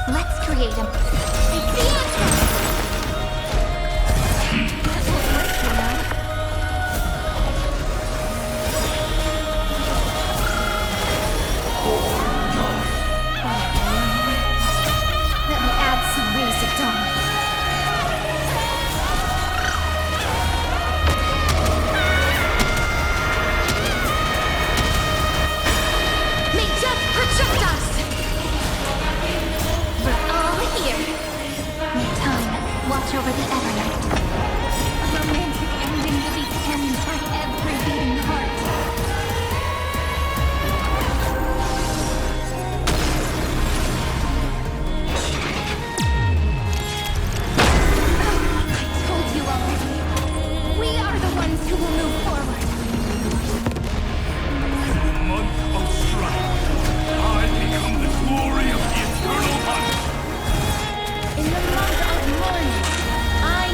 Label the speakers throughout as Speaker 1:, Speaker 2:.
Speaker 1: Let's create him. It's the answer! That won't work, you know. Let me add some rays of dawn. May death protect us! We're all here. May time watch over the Evernight. A romantic ending will be penned by every beating heart. I told you already. We are the ones who will move forward.
Speaker 2: In the month of strife, I become the glory of the eternal hunt.
Speaker 1: In the month of mourning, I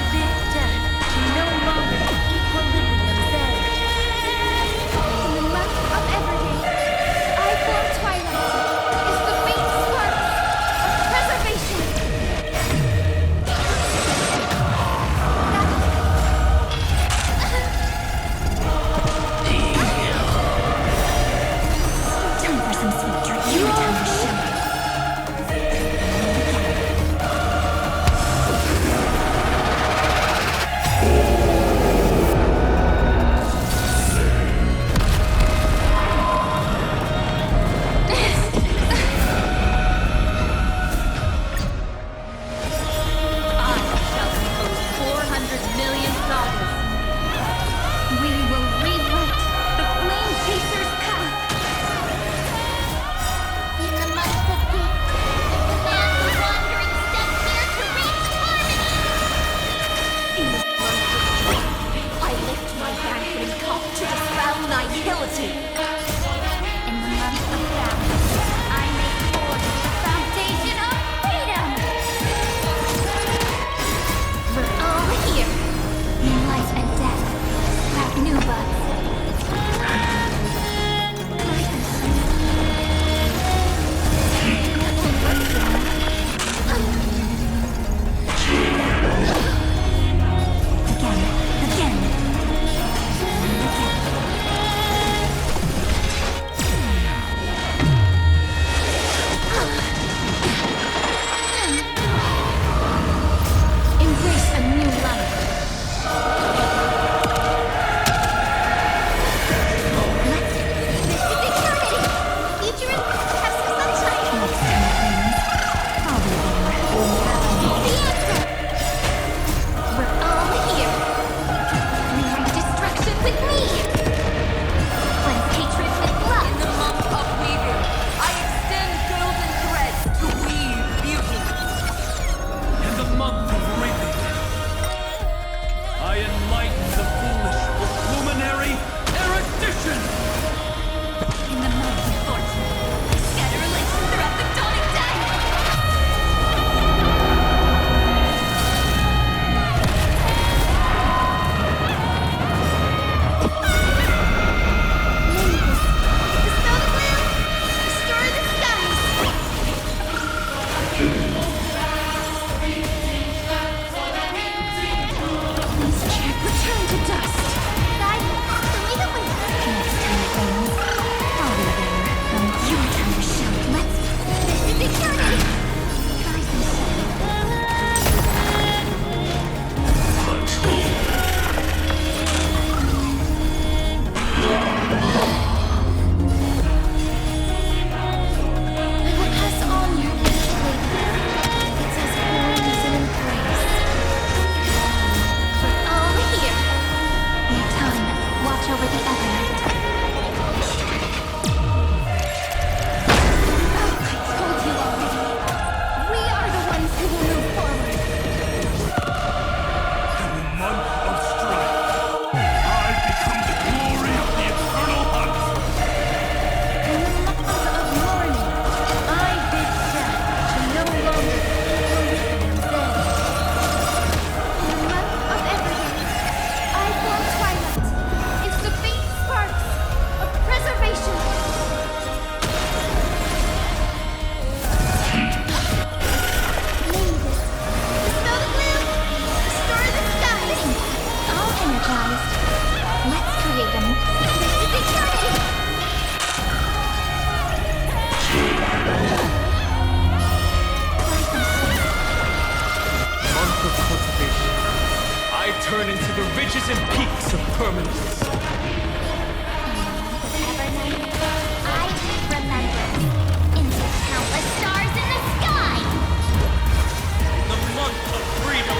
Speaker 2: sense of permanence.
Speaker 1: Evernight, I remember in the countless stars in the sky.
Speaker 2: The month of freedom,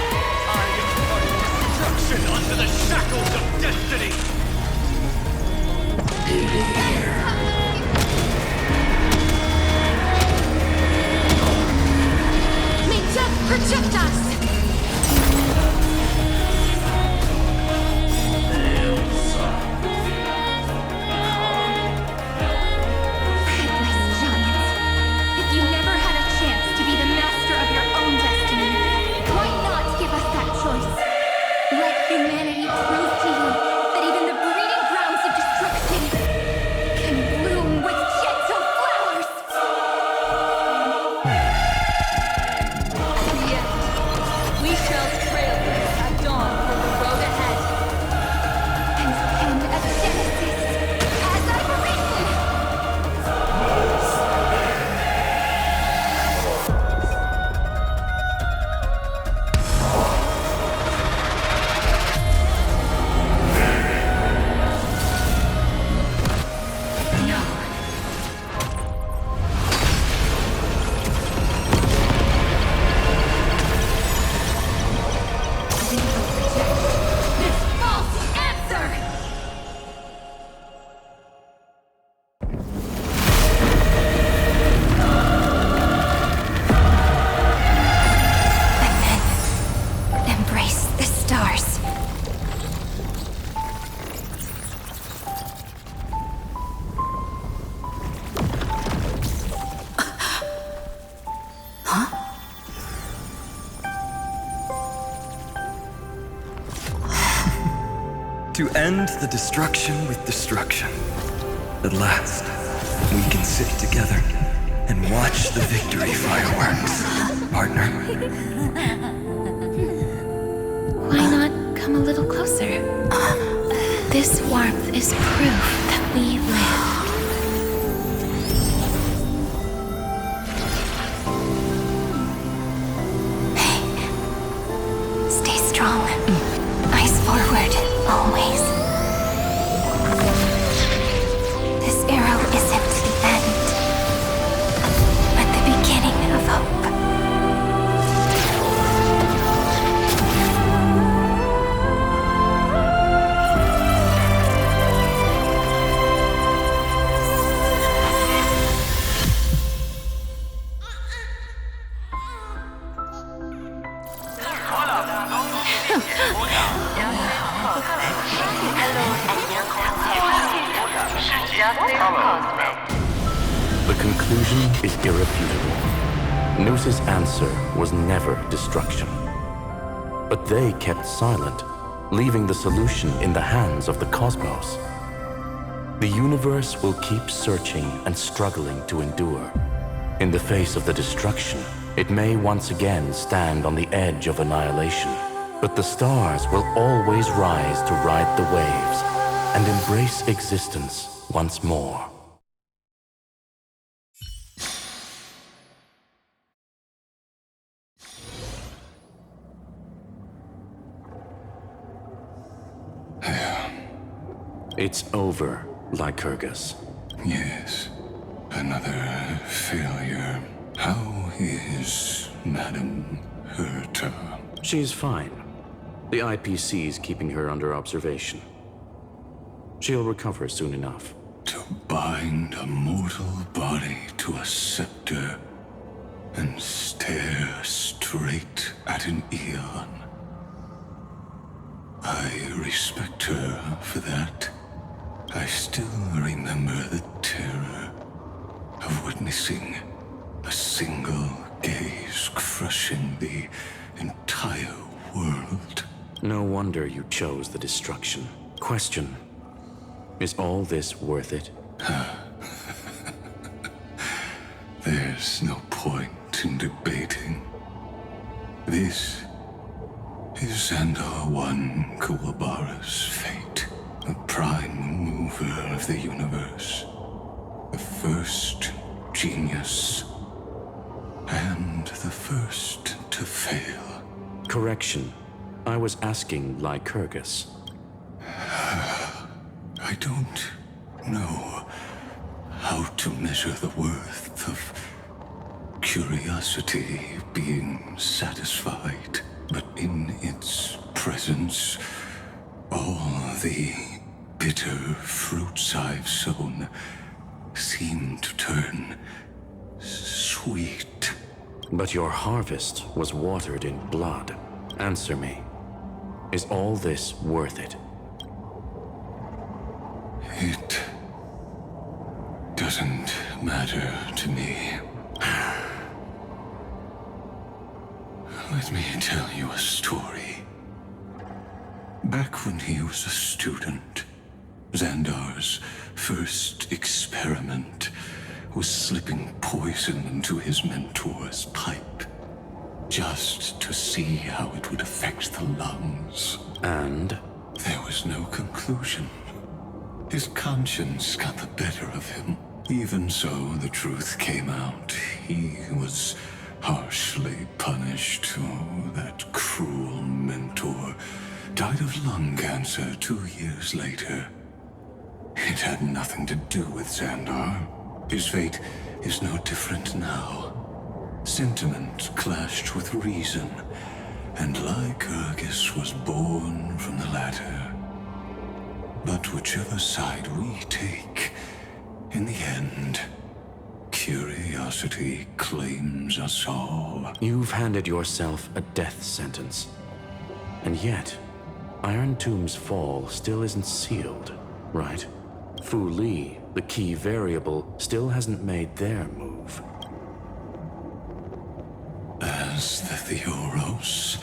Speaker 2: I impart destruction unto the shackles of destiny.
Speaker 1: May death protect us! Headless giants, if you never had a chance to be the master of your own destiny, why not give us that choice? Let humanity prove to you that even the breeding grounds of destruction can bloom with gentle flowers! Yet, we shall trailblaze at dawn for the road ahead and end a genesis as I've written! No. We will reject this false answer! And then embrace the stars.
Speaker 3: To end the destruction with destruction. At last, we can sit together and watch the victory fireworks, partner.
Speaker 4: Why not come a little closer? This warmth is proof that we live. Hey, stay strong. Eyes forward, always. This arrow isn't the end, but the beginning of hope.
Speaker 5: The conclusion is irrefutable. Gnosis' answer was never destruction. But they kept silent, leaving the solution in the hands of the cosmos. The universe will keep searching and struggling to endure. In the face of the destruction, it may once again stand on the edge of annihilation. But the stars will always rise to ride the waves and embrace existence once more. It's over, Lycurgus.
Speaker 6: Yes, another failure. How is Madame Herta?
Speaker 5: She's fine. The IPC's keeping her under observation. She'll recover soon enough.
Speaker 6: To bind a mortal body to a scepter and stare straight at an eon. I respect her for that. I still remember the terror of witnessing a single gaze crushing the entire world.
Speaker 5: No wonder you chose the destruction. Question: is all this worth it?
Speaker 6: There's no point in debating. This is Xandar One Kuwabara's fate, the prime mover of the universe, the first genius, and the first to fail.
Speaker 5: Correction. I was asking Lycurgus.
Speaker 6: I don't know how to measure the worth of curiosity being satisfied, but in its presence, all the bitter fruits I've sown seem to turn sweet.
Speaker 5: But your harvest was watered in blood. Answer me. Is all this worth it?
Speaker 6: It doesn't matter to me. Let me tell you a story. Back when he was a student, Xandar's first experiment was slipping poison into his mentor's pipe, just to see how it would affect the lungs.
Speaker 5: And?
Speaker 6: There was no conclusion. His conscience got the better of him. Even so, the truth came out. He was harshly punished. Oh, that cruel mentor died of lung cancer 2 years later. It had nothing to do with Xandar. His fate is no different now. Sentiment clashed with reason, and Lycurgus was born from the latter. But whichever side we take, in the end, curiosity claims us all.
Speaker 5: You've handed yourself a death sentence. And yet, Iron Tomb's fall still isn't sealed, right? Fu Li, the key variable, still hasn't made their move.
Speaker 6: As the Theoros,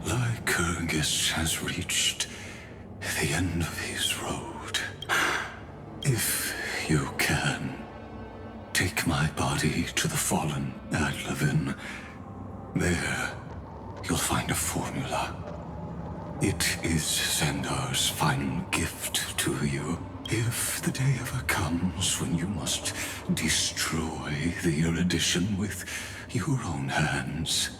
Speaker 6: Lycurgus has reached the end of his road. If you can, take my body to the fallen Adlevin. There, you'll find a formula. It is Xandar's final gift to you. If the day ever comes when you must destroy the erudition with your own hands,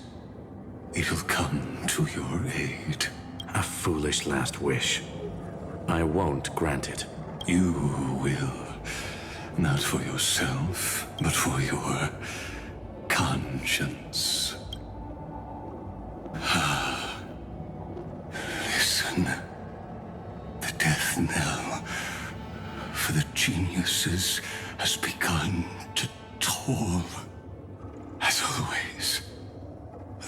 Speaker 6: it'll come to your aid.
Speaker 5: A foolish last wish. I won't grant it.
Speaker 6: You will. Not for yourself, but for your conscience. Listen. The death knell for the geniuses has begun to toll. As always,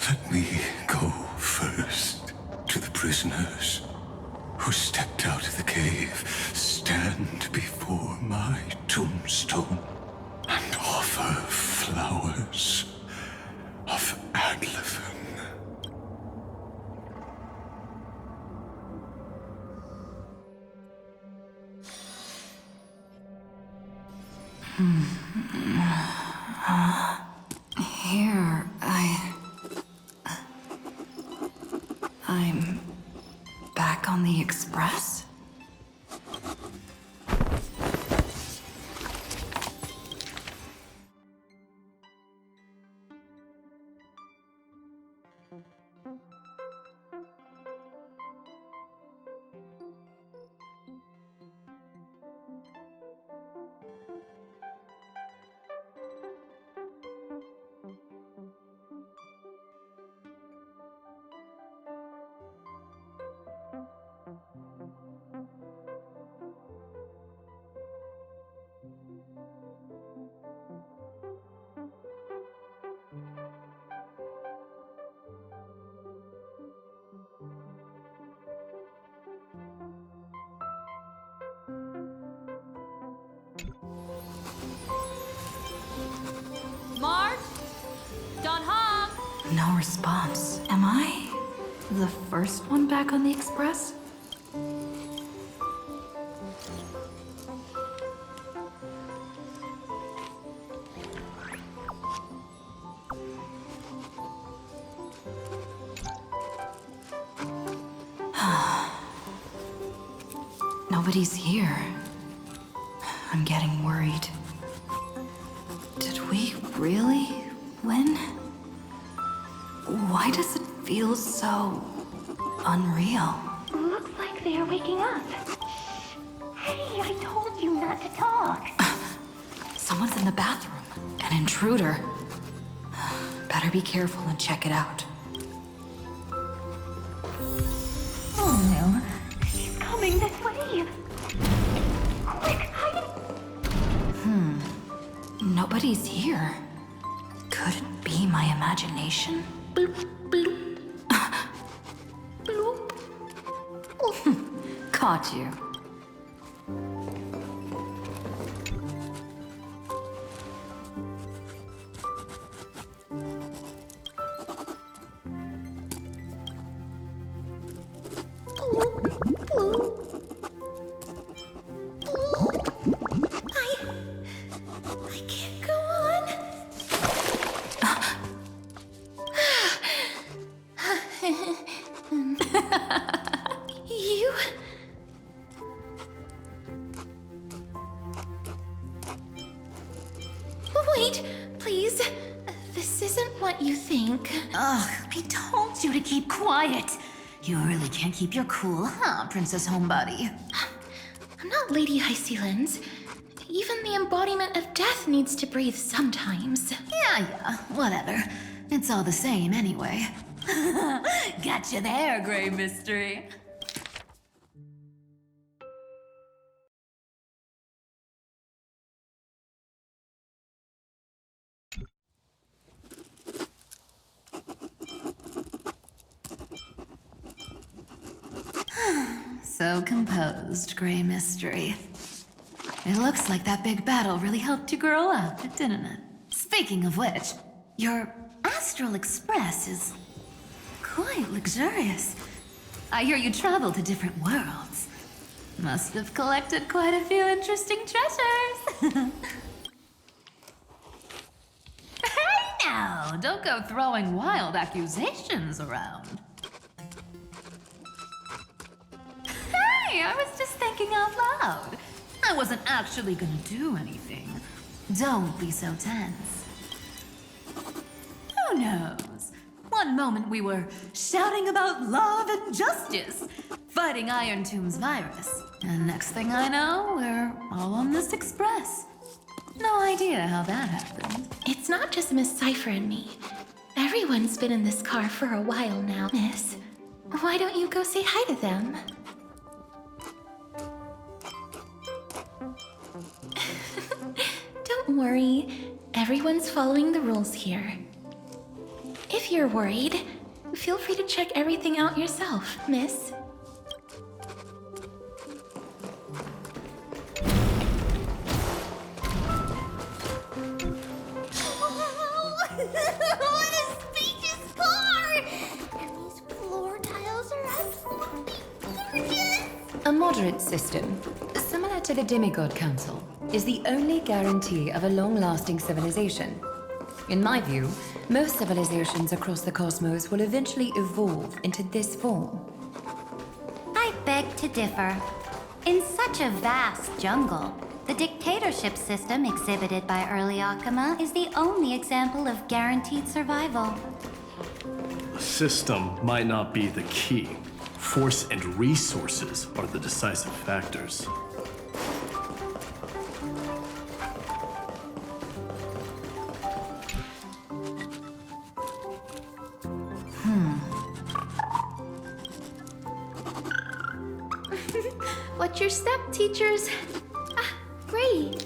Speaker 6: let me go first to the prisoners who stepped out of the cave. Stand before my tombstone and offer flowers of Adlevin.
Speaker 7: Here, I'm back on the express?
Speaker 1: Mark? Don Hong?
Speaker 7: No response. Am I the first one back on the express? Nobody's here. I'm getting worried. Did we really win? Why does it feel so unreal?
Speaker 4: Looks like they are waking up. Hey,
Speaker 1: I told you not to talk.
Speaker 7: Someone's in the bathroom. An intruder. Better be careful and check it out.
Speaker 1: Oh no, she's coming this way. Quick, hide it.
Speaker 7: Nobody's here. Could it be my imagination? Bloop, bloop. Bloop. Caught you.
Speaker 1: I can't go on. You... Wait, please. This isn't what you think.
Speaker 8: Ugh, I told you to keep quiet. You really can't keep your cool, huh, Princess Homebody?
Speaker 1: I'm not Lady Hysealens. Even the embodiment of death needs to breathe sometimes.
Speaker 8: Yeah, whatever. It's all the same anyway. Gotcha there, Grey Mystery. So composed, Grey Mystery. It looks like that big battle really helped you grow up, didn't it? Speaking of which, your Astral Express is quite luxurious. I hear you travel to different worlds. Must have collected quite a few interesting treasures. Hey now, don't go throwing wild accusations around. Hey, I was just thinking out loud. I wasn't actually gonna do anything. Don't be so tense. Who knows? One moment we were shouting about love and justice, fighting Iron Tomb's virus. And next thing I know, we're all on this express. No idea how that happened.
Speaker 1: It's not just Miss Cypher and me. Everyone's been in this car for a while now, Miss. Why don't you go say hi to them? Don't worry. Everyone's following the rules here. If you're worried, feel free to check everything out yourself, Miss.
Speaker 8: What a spacious car! And these floor tiles are absolutely gorgeous!
Speaker 9: A moderate system, similar to the Demigod Council, is the only guarantee of a long-lasting civilization. In my view, most civilizations across the cosmos will eventually evolve into this form.
Speaker 10: I beg to differ. In such a vast jungle, the dictatorship system exhibited by early Akama is the only example of guaranteed survival.
Speaker 11: A system might not be the key. Force and resources are the decisive factors.
Speaker 1: What's your step, teachers? Ah, great.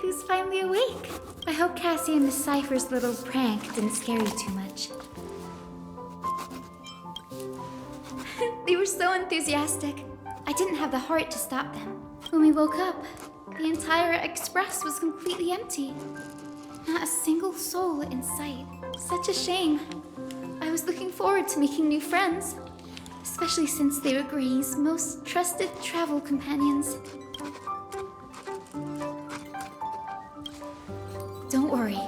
Speaker 4: who's finally awake. I hope Cassie and Miss Cypher's little prank didn't scare you too much. They were so enthusiastic. I didn't have the heart to stop them. When we woke up, the entire express was completely empty. Not a single soul in sight. Such a shame. I was looking forward to making new friends, especially since they were Gray's most trusted travel companions. Don't worry.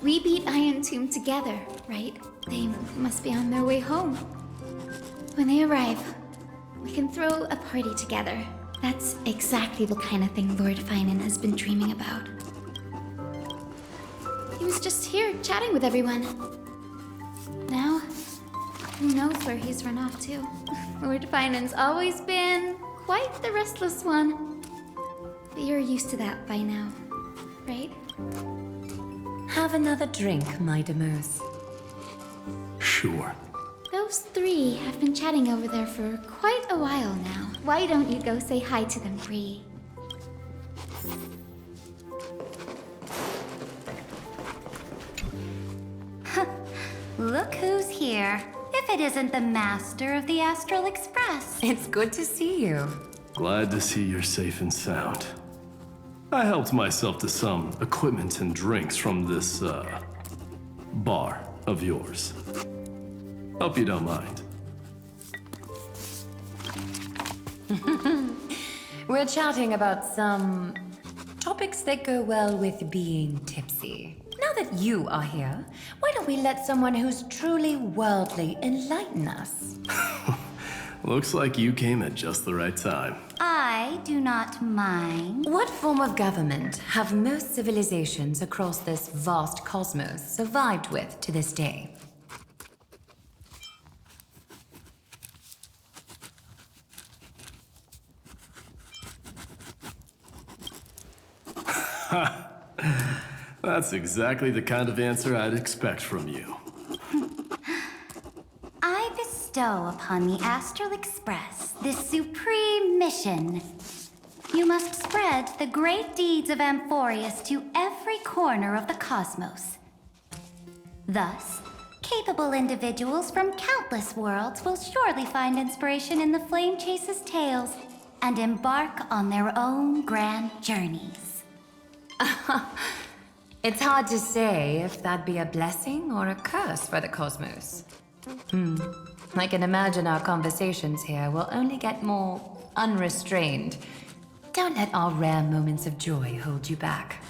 Speaker 4: We beat Iron Tomb together, right? They must be on their way home. When they arrive, we can throw a party together. That's exactly the kind of thing Lord Finan has been dreaming about. He was just here chatting with everyone. Now, who knows where he's run off to? Lord Finan's always been quite the restless one. But you're used to that by now, right?
Speaker 9: Have another drink, my Demos.
Speaker 11: Sure.
Speaker 4: Those three have been chatting over there for quite a while now. Why don't you go say hi to them, Bree?
Speaker 10: Look who's here. If it isn't the master of the Astral Express.
Speaker 9: It's good to see you.
Speaker 11: Glad to see you're safe and sound. I helped myself to some equipment and drinks from this, bar of yours. Hope you don't mind.
Speaker 9: We're chatting about some topics that go well with being tipsy. Now that you are here, why don't we let someone who's truly worldly enlighten us?
Speaker 11: Looks like you came at just the right time.
Speaker 10: I do not mind.
Speaker 9: What form of government have most civilizations across this vast cosmos survived with to this day?
Speaker 11: That's exactly the kind of answer I'd expect from you.
Speaker 10: I bestow upon the Astral Express this supreme mission. You must spread the great deeds of Amphoreus to every corner of the cosmos. Thus, capable individuals from countless worlds will surely find inspiration in the Flame Chase's tales and embark on their own grand journeys.
Speaker 9: It's hard to say if that'd be a blessing or a curse for the cosmos. I can imagine our conversations here will only get more unrestrained. Don't let our rare moments of joy hold you back.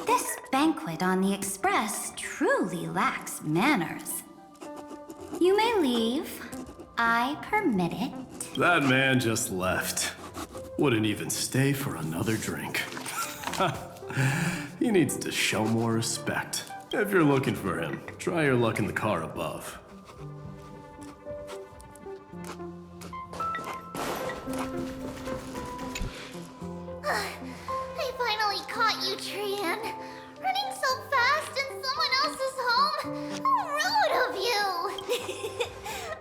Speaker 10: This banquet on the Express truly lacks manners. You may leave. I permit it.
Speaker 11: That man just left. Wouldn't even stay for another drink. He needs to show more respect. If you're looking for him, try your luck in the car above.
Speaker 1: I finally caught you, Trian. Running so fast in someone else's home? How rude of you!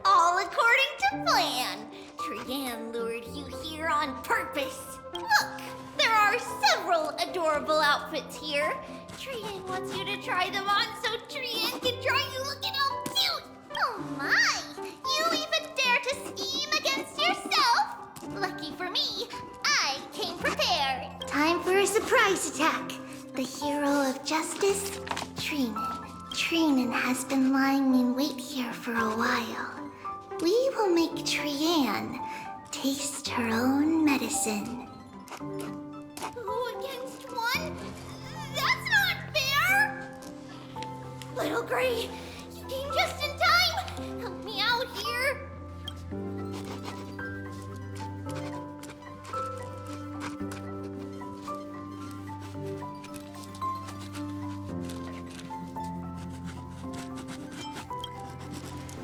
Speaker 1: All according to plan. Trian lured you here on purpose. Look, there are several adorable outfits here. Trian wants you to try them on so Trian can try you looking all cute. Oh my! You even dare to scheme against yourself? Lucky for me, I came prepared. Time for a surprise attack. The hero of justice, Trinan. Trinan has been lying in wait here for a while. We will make Trian taste her own medicine. 2 against 1? That's not fair! Little Gray, you came just in time! Help me out here!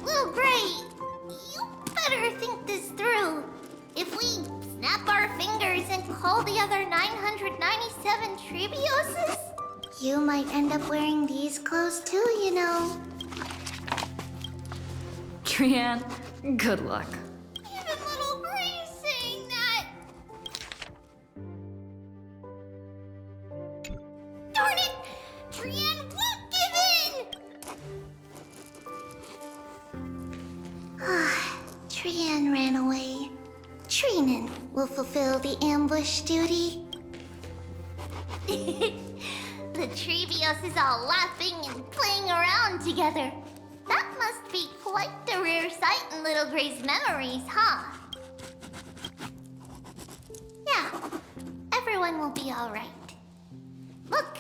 Speaker 1: Little Gray, you better think this through. If we snap our fingers and call the other 997 Tribioses, you might end up wearing these clothes too, you know.
Speaker 9: Trian, good luck.
Speaker 1: Even little Gray's saying that.
Speaker 12: Trian ran away. Trinan will fulfill the ambush duty. The Trevios is all laughing and playing around together. That must be quite the rare sight in Little Gray's memories, huh? Yeah, everyone will be alright. Look,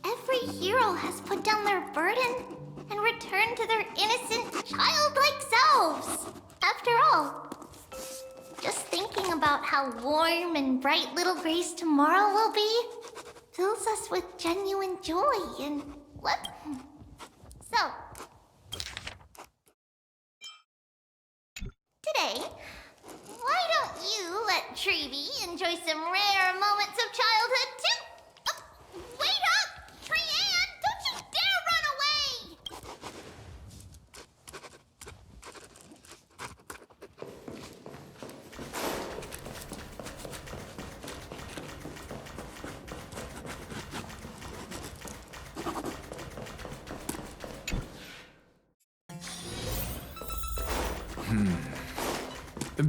Speaker 12: every hero has put down their burden and returned to their innocent, childlike selves. After all, just thinking about how warm and bright Little Gray's tomorrow will be fills us with genuine joy and what? So, today, why don't you let Trevi enjoy some rare moments of childhood too? Wait up! Trian, don't you dare run away!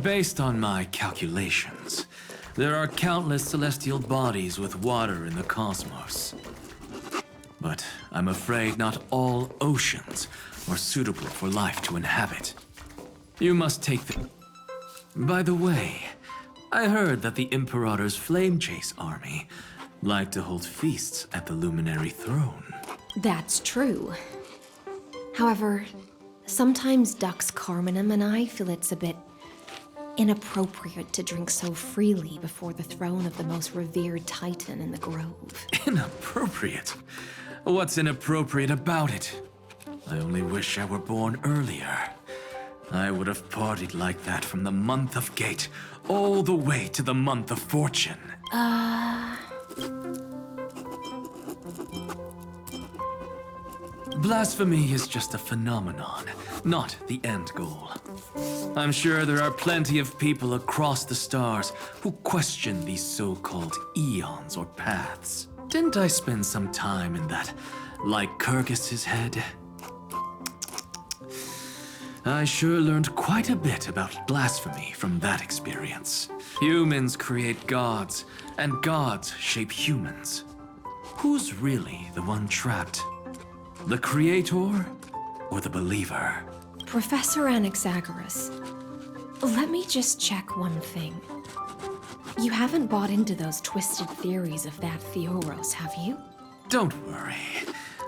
Speaker 13: Based on my calculations, there are countless celestial bodies with water in the cosmos. But I'm afraid not all oceans are suitable for life to inhabit. You must take the... By the way, I heard that the Imperator's Flame Chase army like to hold feasts at the Luminary Throne.
Speaker 9: That's true. However, sometimes Dux Carminum and I feel it's a bit inappropriate to drink so freely before the throne of the most revered titan in the grove.
Speaker 13: Inappropriate? What's inappropriate about it? I only wish I were born earlier. I would have partied like that from the month of Gate all the way to the month of Fortune. Blasphemy is just a phenomenon, not the end goal. I'm sure there are plenty of people across the stars who question these so-called eons or paths. Didn't I spend some time in that Lycurgus's head? I sure learned quite a bit about blasphemy from that experience. Humans create gods, and gods shape humans. Who's really the one trapped? The creator or the believer?
Speaker 9: Professor Anaxagoras, let me just check one thing. You haven't bought into those twisted theories of that Theoros, have you?
Speaker 13: Don't worry.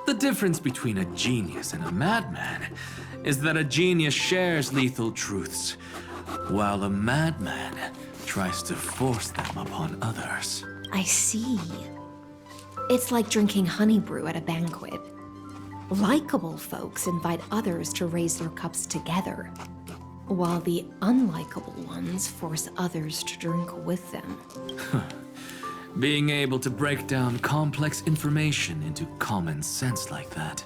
Speaker 13: The difference between a genius and a madman is that a genius shares lethal truths, while a madman tries to force them upon others.
Speaker 9: I see. It's like drinking honey brew at a banquet. Likeable folks invite others to raise their cups together, while the unlikable ones force others to drink with them.
Speaker 13: Being able to break down complex information into common sense like that.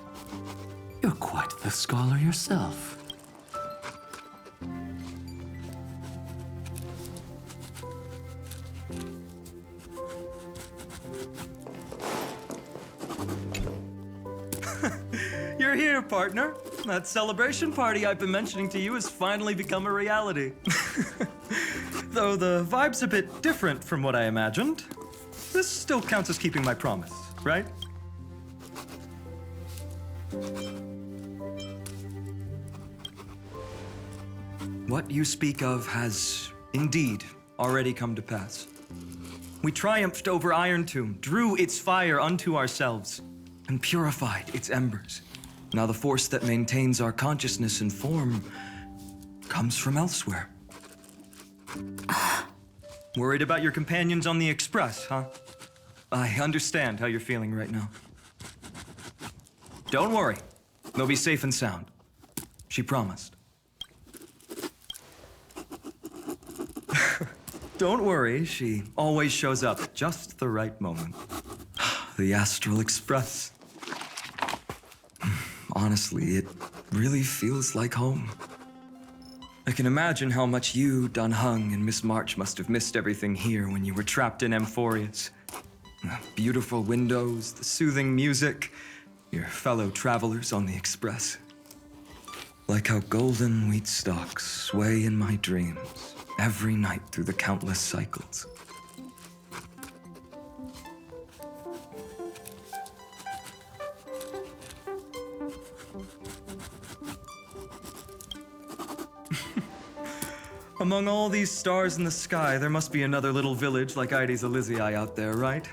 Speaker 13: You're quite the scholar yourself.
Speaker 3: You're here, partner. That celebration party I've been mentioning to you has finally become a reality. Though the vibe's a bit different from what I imagined, this still counts as keeping my promise, right? What you speak of has indeed already come to pass. We triumphed over Iron Tomb, drew its fire unto ourselves, and purified its embers. Now the force that maintains our consciousness and form comes from elsewhere. Worried about your companions on the Express, huh? I understand how you're feeling right now. Don't worry. They'll be safe and sound. She promised. Don't worry, she always shows up at just the right moment. The Astral Express. Honestly, it really feels like home. I can imagine how much you, Dun Hung, and Miss March must have missed everything here when you were trapped in Amphoreus. The beautiful windows, the soothing music, your fellow travelers on the Express. Like how golden wheat stalks sway in my dreams every night through the countless cycles. Among all these stars in the sky, there must be another little village like Ides Elysiae out there, right?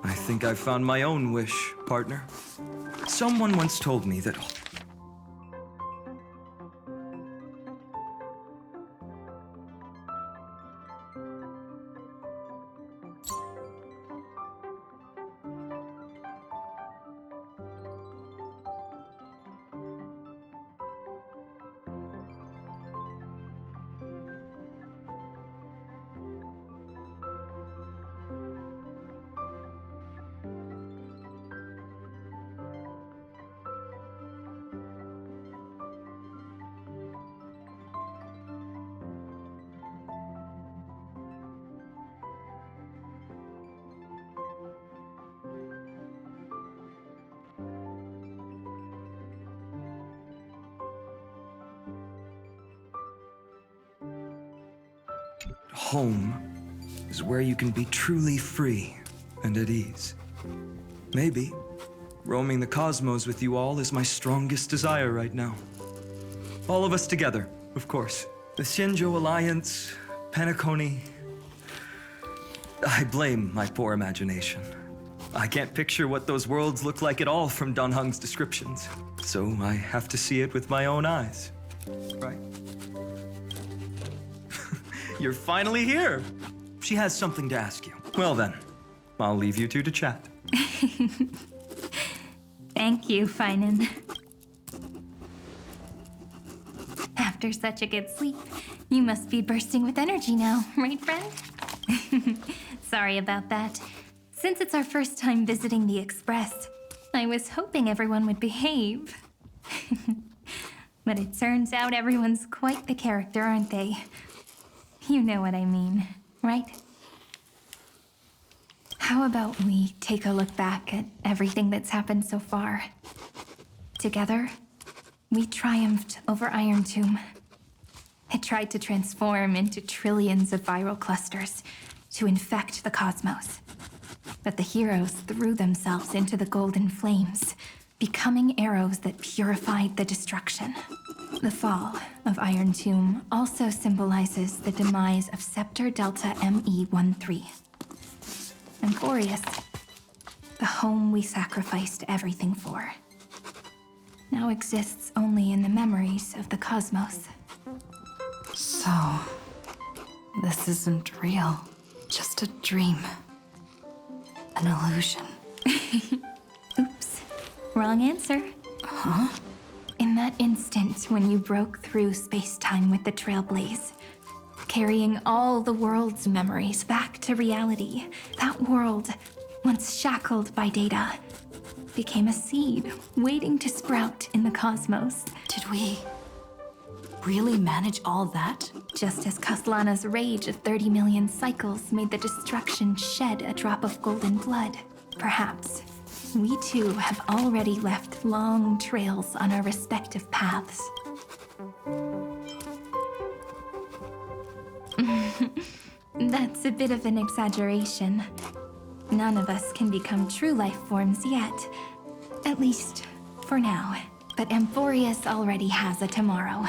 Speaker 3: I think I've found my own wish, partner. Someone once told me that home is where you can be truly free and at ease. Maybe roaming the cosmos with you all is my strongest desire right now. All of us together, of course. The Shinjo Alliance, Penacony. I blame my poor imagination. I can't picture what those worlds look like at all from Dunhung's descriptions. So I have to see it with my own eyes. Right? You're finally here. She has something to ask you. Well then, I'll leave you two to chat.
Speaker 1: Thank you, Finan. After such a good sleep, you must be bursting with energy now, right, friend? Sorry about that. Since it's our first time visiting the Express, I was hoping everyone would behave. But it turns out everyone's quite the character, aren't they? You know what I mean, right? How about we take a look back at everything that's happened so far? Together, we triumphed over Iron Tomb. It tried to transform into trillions of viral clusters to infect the cosmos. But the heroes threw themselves into the golden flames, becoming arrows that purified the destruction. The fall of Iron Tomb also symbolizes the demise of Scepter Delta ME-13. Amphoreus, the home we sacrificed everything for, now exists only in the memories of the cosmos.
Speaker 7: So, this isn't real, just a dream. An illusion.
Speaker 1: Oops, wrong answer.
Speaker 7: Huh?
Speaker 1: In that instant when you broke through space-time with the Trailblaze, carrying all the world's memories back to reality, that world, once shackled by data, became a seed waiting to sprout in the cosmos.
Speaker 7: Did we really manage all that?
Speaker 1: Just as Kaslana's rage of 30 million cycles made the destruction shed a drop of golden blood, perhaps we too have already left long trails on our respective paths. That's a bit of an exaggeration. None of us can become true life forms yet. At least, for now. But Amphoreus already has a tomorrow.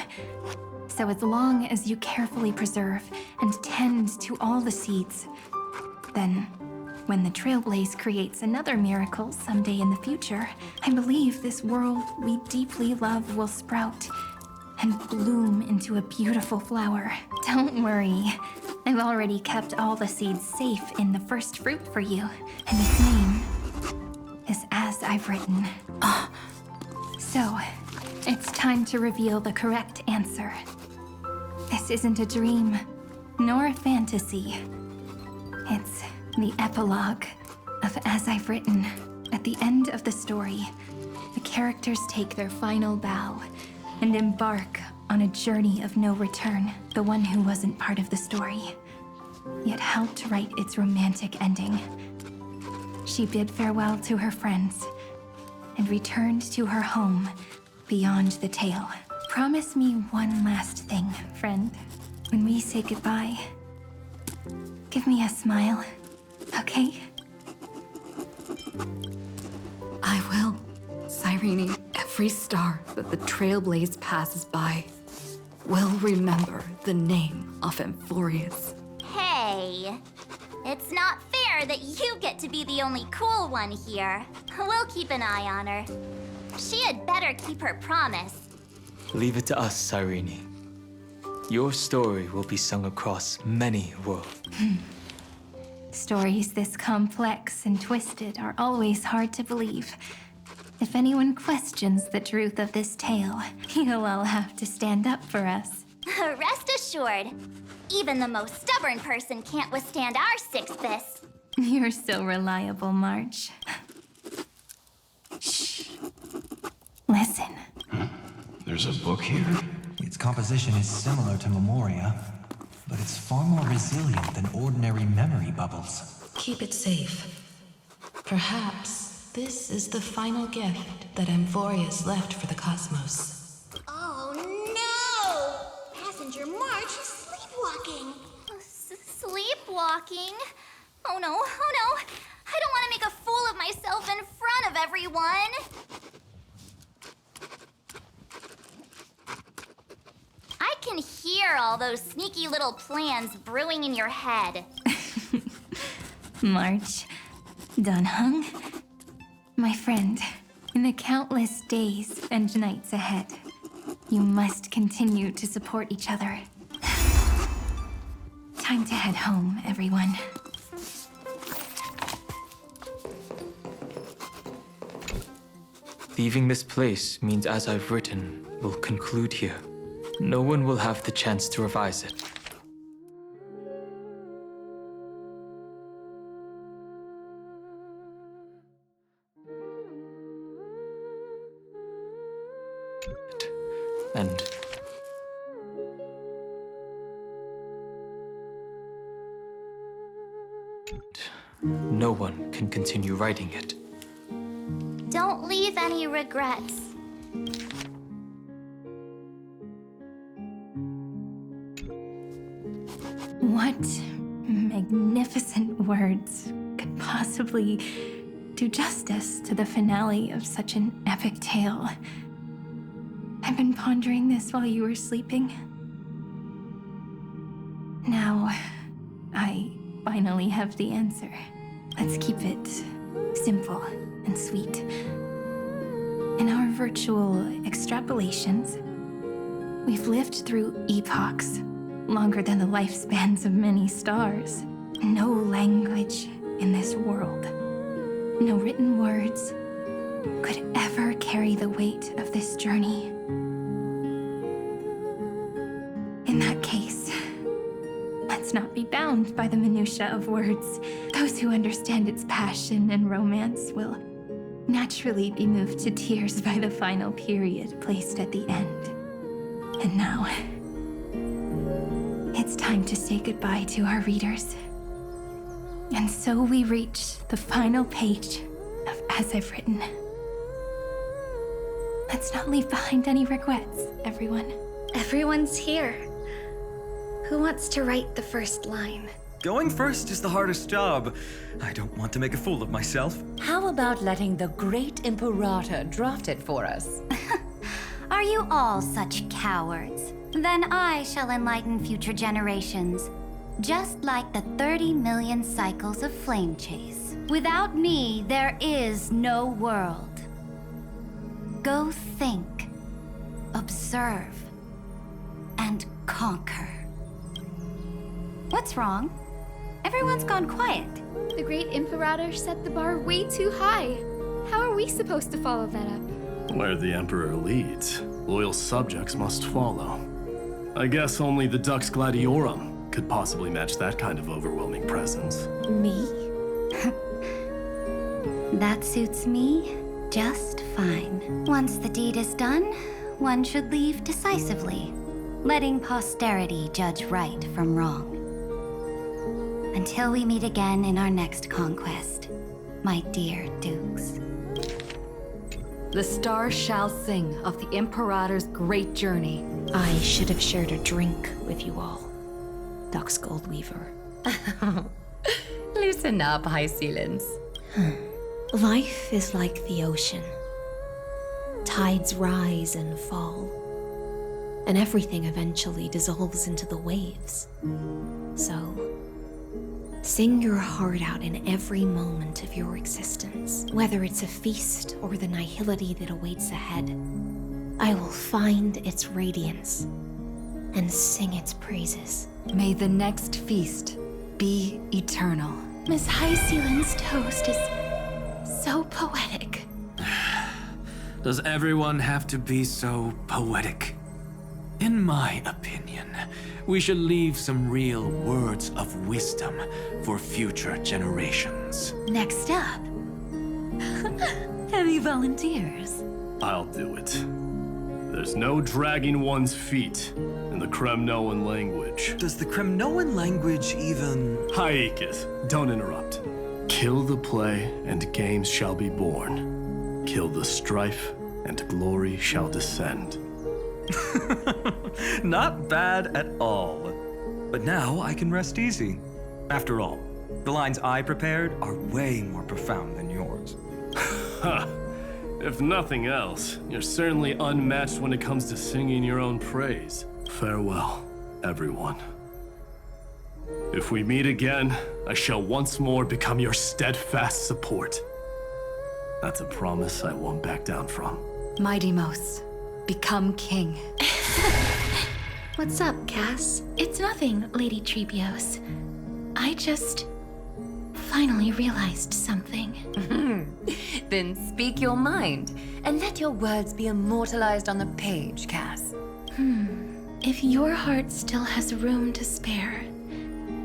Speaker 1: So as long as you carefully preserve and tend to all the seeds, then when the Trailblaze creates another miracle someday in the future, I believe this world we deeply love will sprout and bloom into a beautiful flower. Don't worry, I've already kept all the seeds safe in the first fruit for you, and its name is As I've Written. So, it's time to reveal the correct answer. This isn't a dream, nor a fantasy. It's the epilogue of As I've Written. At the end of the story, the characters take their final bow and embark on a journey of no return. The one who wasn't part of the story, yet helped write its romantic ending. She bid farewell to her friends and returned to her home beyond the tale. Promise me one last thing, friend. When we say goodbye, give me a smile, okay?
Speaker 7: I will. Cyrene, every star that the Trailblaze passes by will remember the name of Amphoreus.
Speaker 12: Hey, it's not fair that you get to be the only cool one here. We'll keep an eye on her. She had better keep her promise.
Speaker 14: Leave it to us, Cyrene. Your story will be sung across many worlds.
Speaker 1: Stories this complex and twisted are always hard to believe. If anyone questions the truth of this tale, you'll all have to stand up for us.
Speaker 12: Rest assured, even the most stubborn person can't withstand our six fists.
Speaker 1: You're so reliable, March. Shh. Listen.
Speaker 6: There's a book here?
Speaker 15: Its composition is similar to Memoria, but it's far more resilient than ordinary memory bubbles.
Speaker 16: Keep it safe. Perhaps this is the final gift that Amphoreus left for the cosmos.
Speaker 12: Oh no! Passenger March is sleepwalking. Sleepwalking? Oh no, oh no! I don't want to make a fool of myself in front of everyone! I can hear all those sneaky little plans brewing in your head.
Speaker 1: March. Dunhung. My friend, in the countless days and nights ahead, you must continue to support each other. Time to head home, everyone.
Speaker 14: Leaving this place means As I've Written will conclude here. No one will have the chance to revise it. And no one can continue writing it.
Speaker 12: Don't leave any regrets.
Speaker 1: What magnificent words could possibly do justice to the finale of such an epic tale? I've been pondering this while you were sleeping. Now, I finally have the answer. Let's keep it simple and sweet. In our virtual extrapolations, we've lived through epochs longer than the lifespans of many stars. No language in this world, no written words could ever carry the weight of this journey. In that case, let's not be bound by the minutiae of words. Those who understand its passion and romance will naturally be moved to tears by the final period placed at the end. And now, it's time to say goodbye to our readers. And so we reach the final page of As I've Written. Let's not leave behind any regrets, everyone.
Speaker 17: Everyone's here. Who wants to write the first line?
Speaker 3: Going first is the hardest job. I don't want to make a fool of myself.
Speaker 9: How about letting the great Imperator draft it for us?
Speaker 10: Are you all such cowards? Then I shall enlighten future generations, just like the 30 million cycles of flame chase. Without me, there is no world. Go think, observe, and conquer. What's wrong? Everyone's gone quiet.
Speaker 4: The great Imperator set the bar way too high. How are we supposed to follow that up?
Speaker 11: Where the Emperor leads, loyal subjects must follow. I guess only the Dux Gladiorum could possibly match that kind of overwhelming presence.
Speaker 10: Me? That suits me just fine. Once the deed is done, one should leave decisively, letting posterity judge right from wrong. Until we meet again in our next conquest, my dear dukes.
Speaker 7: The star shall sing of the Imperator's great journey.
Speaker 18: I should have shared a drink with you all, Dux Goldweaver.
Speaker 9: Loosen up, High Ceilings.
Speaker 18: Life is like the ocean. Tides rise and fall, and everything eventually dissolves into the waves. So, sing your heart out in every moment of your existence, whether it's a feast or the nihility that awaits ahead. I will find its radiance and sing its praises.
Speaker 7: May the next feast be eternal.
Speaker 17: Miss High Ceiling's toast is so poetic.
Speaker 13: Does everyone have to be so poetic? In my opinion, we should leave some real words of wisdom for future generations.
Speaker 8: Next up, heavy volunteers.
Speaker 11: I'll do it. There's no dragging one's feet in the Kremnoan language.
Speaker 3: Does the Kremnoan language even...
Speaker 11: Haikis, don't interrupt. Kill the play, and games shall be born. Kill the strife, and glory shall descend.
Speaker 3: Not bad at all. But now I can rest easy. After all, the lines I prepared are way more profound than yours.
Speaker 11: Ha! If nothing else, you're certainly unmatched when it comes to singing your own praise. Farewell, everyone. If we meet again, I shall once more become your steadfast support. That's a promise I won't back down from.
Speaker 7: Mighty Mos, become king.
Speaker 17: What's up, Cass? It's nothing, Lady Trebios. I just finally realized something.
Speaker 9: Then speak your mind, and let your words be immortalized on the page, Cass.
Speaker 17: If your heart still has room to spare,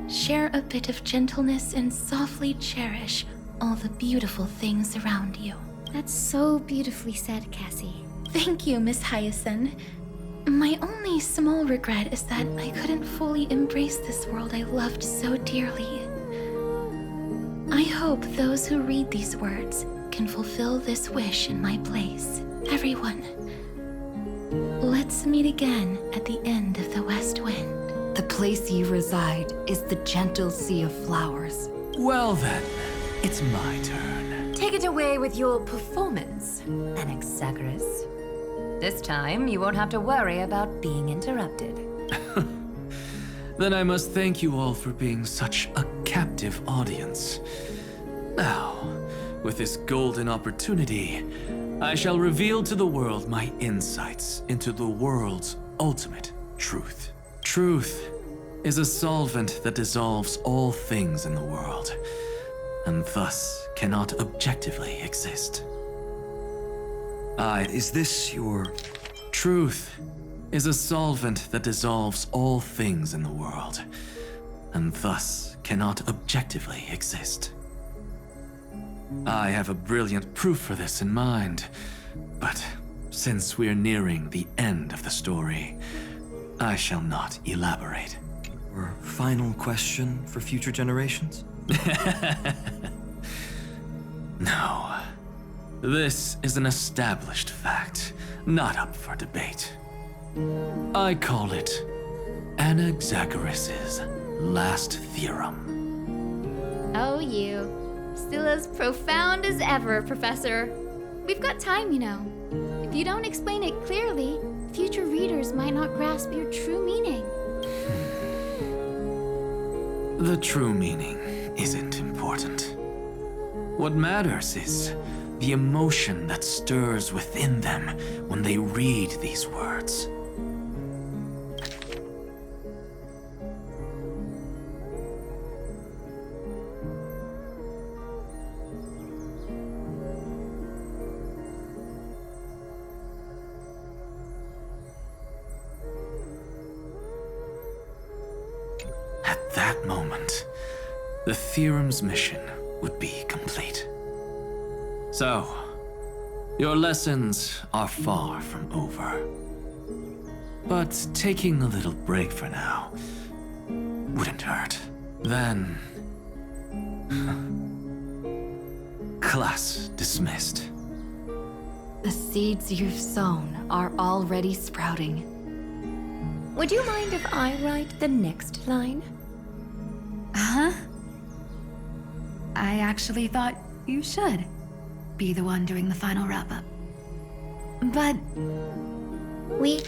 Speaker 17: share a bit of gentleness and softly cherish all the beautiful things around you.
Speaker 4: That's so beautifully said, Cassie.
Speaker 17: Thank you, Miss Hyacinth. My only small regret is that I couldn't fully embrace this world I loved so dearly. I hope those who read these words can fulfill this wish in my place. Everyone, let's meet again at the end of the West Wind.
Speaker 7: The place you reside is the gentle sea of flowers.
Speaker 13: Well then, it's my turn.
Speaker 9: Take it away with your performance, Anaxagoras. This time, you won't have to worry about being interrupted.
Speaker 13: Then I must thank you all for being such a captive audience. Now, with this golden opportunity, I shall reveal to the world my insights into the world's ultimate truth. Truth is a solvent that dissolves all things in the world, and thus cannot objectively exist.
Speaker 3: Is this your...
Speaker 13: Truth is a solvent that dissolves all things in the world, and thus cannot objectively exist. I have a brilliant proof for this in mind, but since we're nearing the end of the story, I shall not elaborate.
Speaker 3: Your final question for future generations?
Speaker 13: No. This is an established fact, not up for debate. I call it Anaxagoras' last theorem.
Speaker 4: Oh, you. Still as profound as ever, Professor. We've got time, you know. If you don't explain it clearly, future readers might not grasp your true meaning.
Speaker 13: The true meaning isn't important. What matters is the emotion that stirs within them when they read these words. At that moment, the theorem's mission would be complete. So, your lessons are far from over. But taking a little break for now wouldn't hurt. Then... class dismissed.
Speaker 7: The seeds you've sown are already sprouting.
Speaker 9: Would you mind if I write the next line?
Speaker 8: Huh? I actually thought you should be the one doing the final wrap-up. But...
Speaker 18: We...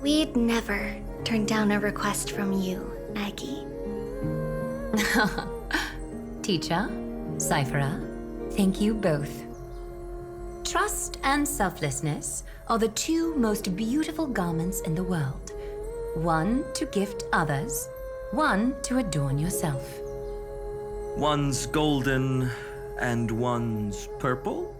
Speaker 18: We'd never turn down a request from you, Aggie.
Speaker 9: Teacher, Cyphera, thank you both. Trust and selflessness are the two most beautiful garments in the world. One to gift others, one to adorn yourself.
Speaker 3: One's golden and one's purple?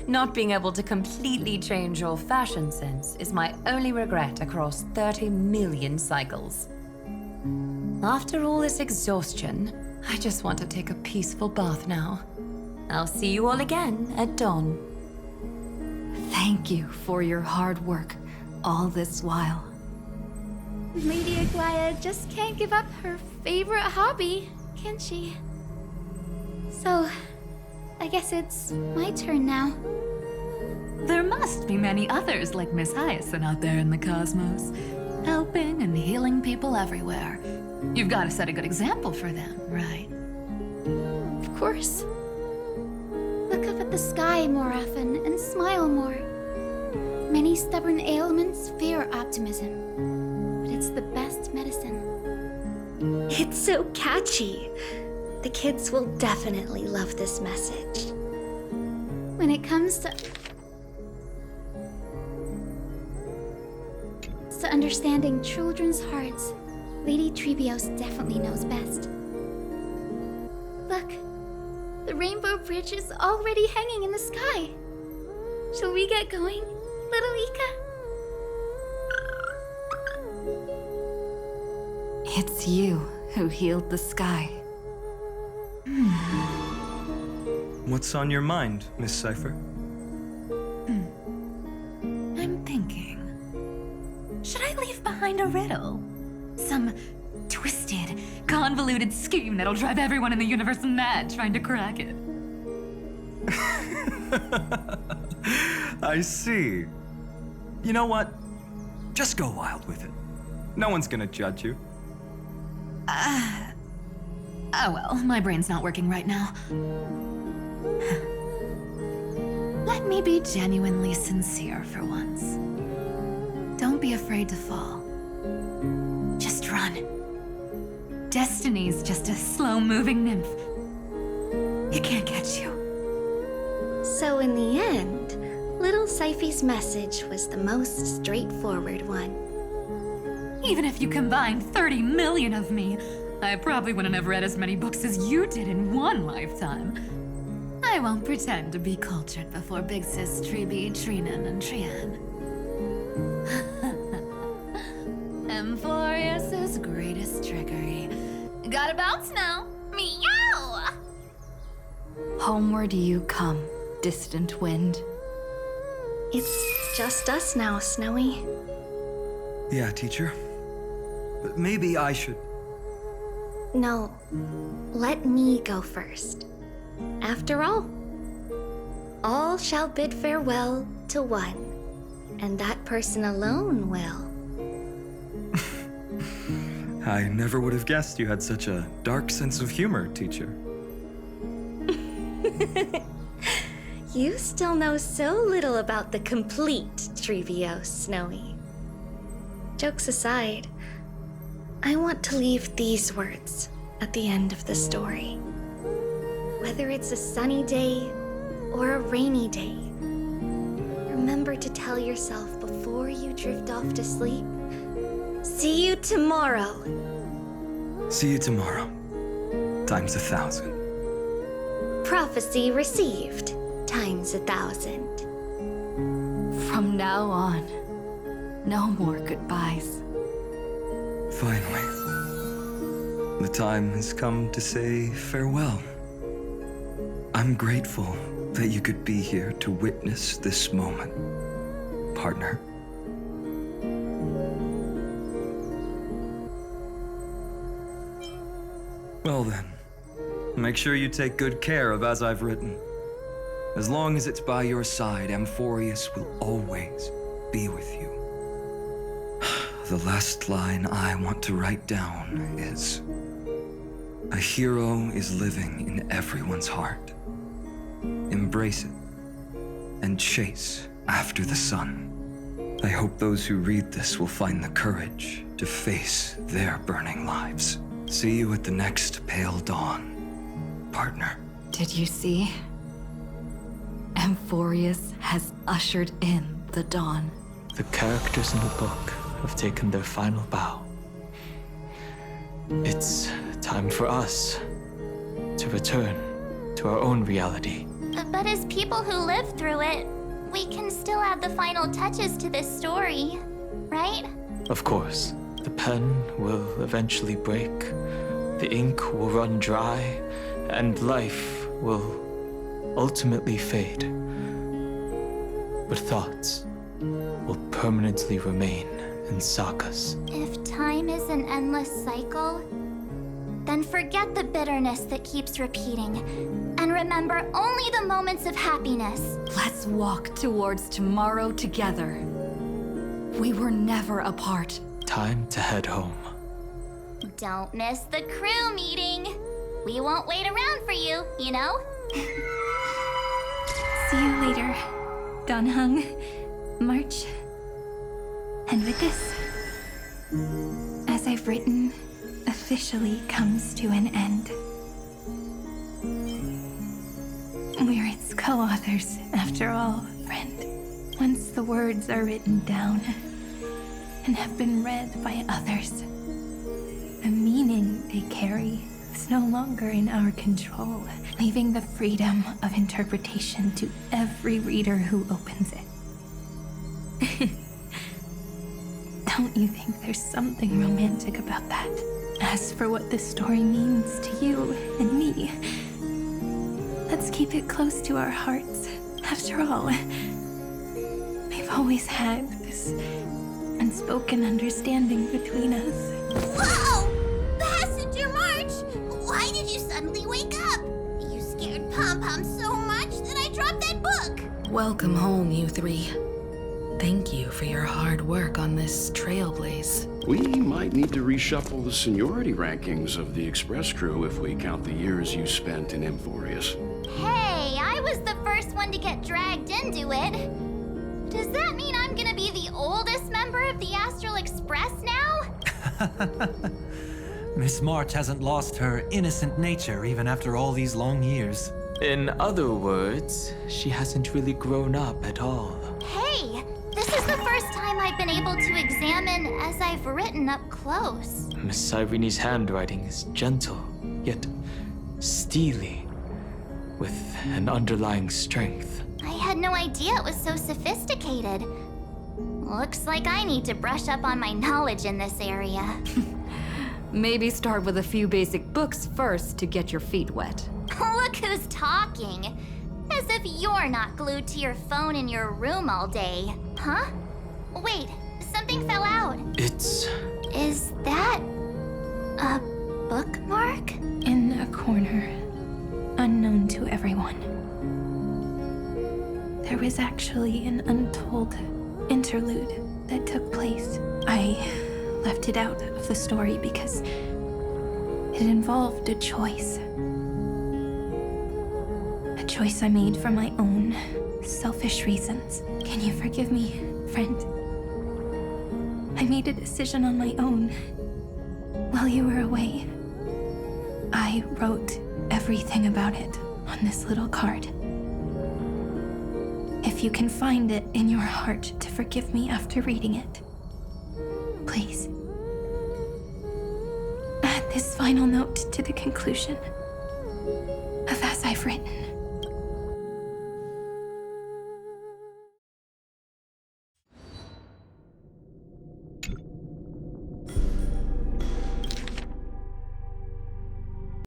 Speaker 9: Not being able to completely change your fashion sense is my only regret across 30 million cycles. After all this exhaustion, I just want to take a peaceful bath now. I'll see you all again at dawn.
Speaker 7: Thank you for your hard work all this while.
Speaker 4: Lady Aglaya just can't give up her favorite hobby, can she? So, I guess it's my turn now.
Speaker 8: There must be many others like Miss Hyacinth out there in the cosmos, helping and healing people everywhere. You've got to set a good example for them, right?
Speaker 4: Of course. Look up at the sky more often and smile more. Many stubborn ailments fear optimism, but it's the best medicine.
Speaker 18: It's so catchy. The kids will definitely love this message.
Speaker 4: When it comes to understanding children's hearts, Lady Trebios definitely knows best. Look, the Rainbow Bridge is already hanging in the sky. Shall we get going, little Ika?
Speaker 7: It's you who healed the sky.
Speaker 3: What's on your mind, Miss Cypher?
Speaker 8: I'm thinking. Should I leave behind a riddle? Some twisted, convoluted scheme that'll drive everyone in the universe mad trying to crack it.
Speaker 3: I see. You know what? Just go wild with it. No one's gonna judge you.
Speaker 8: Oh well, my brain's not working right now. Let me be genuinely sincere for once. Don't be afraid to fall. Just run. Destiny's just a slow-moving nymph. It can't catch you.
Speaker 18: So in the end, little Syphi's message was the most straightforward one.
Speaker 8: Even if you combined 30 million of me, I probably wouldn't have read as many books as you did in one lifetime. I won't pretend to be cultured before Big Sis Treeby, Trinan, and Trian. Amphoreus' greatest trickery. Gotta bounce now. Meow!
Speaker 7: Homeward you come, distant wind.
Speaker 18: It's just us now, Snowy.
Speaker 3: Yeah, teacher. But maybe I should.
Speaker 18: No, let me go first. After all shall bid farewell to one, and that person alone will.
Speaker 3: I never would have guessed you had such a dark sense of humor, teacher.
Speaker 18: You still know so little about the complete Trevios, Snowy. Jokes aside, I want to leave these words at the end of the story. Whether it's a sunny day or a rainy day, remember to tell yourself before you drift off to sleep, see you tomorrow.
Speaker 3: See you tomorrow. Times 1,000.
Speaker 18: Prophecy received. Times 1,000.
Speaker 7: From now on, no more goodbyes.
Speaker 3: Finally, the time has come to say farewell. I'm grateful that you could be here to witness this moment, partner. Well then, make sure you take good care of as I've written. As long as it's by your side, Amphoreus will always be with you. The last line I want to write down is, a hero is living in everyone's heart. Embrace it and chase after the sun. I hope those who read this will find the courage to face their burning lives. See you at the next pale dawn, partner.
Speaker 7: Did you see? Amphoreus has ushered in the dawn.
Speaker 14: The characters in the book have taken their final bow. It's time for us to return to our own reality.
Speaker 12: But as people who lived through it, we can still add the final touches to this story, right?
Speaker 14: Of course, the pen will eventually break, the ink will run dry, and life will ultimately fade. But thoughts will permanently remain in sagas.
Speaker 12: If time is an endless cycle, then forget the bitterness that keeps repeating, and remember only the moments of happiness.
Speaker 7: Let's walk towards tomorrow together. We were never apart.
Speaker 14: Time to head home.
Speaker 12: Don't miss the crew meeting. We won't wait around for you, you know?
Speaker 1: See you later, Donhung, March. And with this, as I've written, officially comes to an end. We're its co-authors, after all, friend. Once the words are written down and have been read by others, the meaning they carry is no longer in our control, leaving the freedom of interpretation to every reader who opens it. Don't you think there's something romantic about that? As for what this story means to you and me, let's keep it close to our hearts. After all, we've always had this unspoken understanding between us.
Speaker 12: Whoa! Passenger March! Why did you suddenly wake up? You scared Pom Pom so much that I dropped that book!
Speaker 18: Welcome home, you three.
Speaker 16: Thank you for your hard work on this trailblaze.
Speaker 19: We might need to reshuffle the seniority rankings of the Express crew if we count the years you spent in Amphoreus.
Speaker 12: Hey, I was the first one to get dragged into it. Does that mean I'm gonna be the oldest member of the Astral Express now?
Speaker 15: Miss March hasn't lost her innocent nature even after all these long years.
Speaker 14: In other words, she hasn't really grown up at all.
Speaker 12: Hey, this is the first time I've been able to examine as I've written up close.
Speaker 14: Miss Irene's handwriting is gentle, yet steely, with an underlying strength.
Speaker 12: I had no idea it was so sophisticated. Looks like I need to brush up on my knowledge in this area.
Speaker 9: Maybe start with a few basic books first to get your feet wet.
Speaker 12: Look who's talking. As if you're not glued to your phone in your room all day. Huh? Wait, something fell out.
Speaker 14: It's...
Speaker 12: Is that a bookmark?
Speaker 17: In a corner, unknown to everyone. There was actually an untold interlude that took place. I left it out of the story because it involved a choice. A choice I made for my own selfish reasons. Can you forgive me, friend? I made a decision on my own while you were away. I wrote everything about it on this little card. If you can find it in your heart to forgive me after reading it, please. Add this final note to the conclusion of As I've Written.